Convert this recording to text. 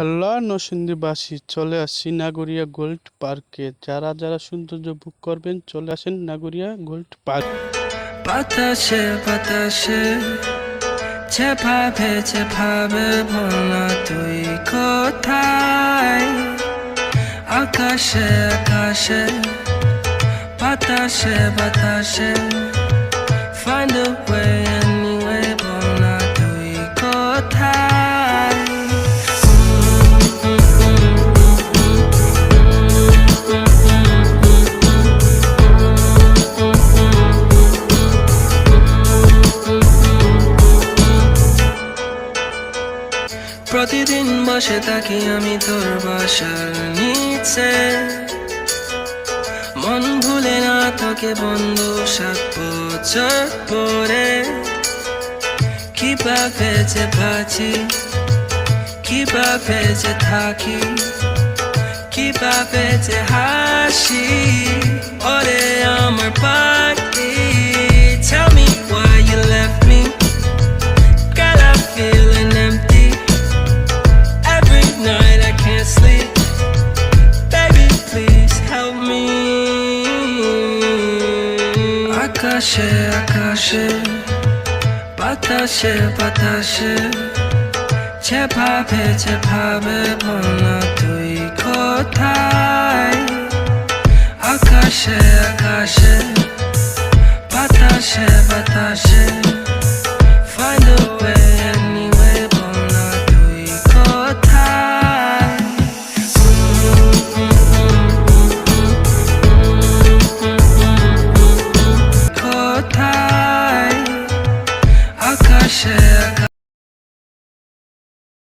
Hello নরসিংদীবাসী, চলে আসছি নাগরিয়া gold পার্কে। যারা যারা সৌন্দর্য বুক করবেন চলে আসেন নাগরিয়া গোল্ড পার্ক। বাতাসে বাতাসে যেভাবে যেভাবে বলনা তুই কোথায়, আকাশে আকাশে বাতাসে বাতাসে find a way anyway, বলনা তুই কোথায়। প্রতিদিন বসে থাকি আমি তোর বাসার নিচে, মন ভুলে না তোকে বন্ধু 7 বছর পরে। কিভাবে যে বাঁচি, কিভাবে যে থাকি, কিভাবে যে হাসি, ওরে আমার পাখি। Tell me why you left me, girl, I'm feeling empty. Every night I can't sleep, baby please help me. Akashe akashe batashe batashe যেভাবে যেভাবে বলনা তুই কোথায়, আকাশে আকাশে বাতাসে বাতাসে find a way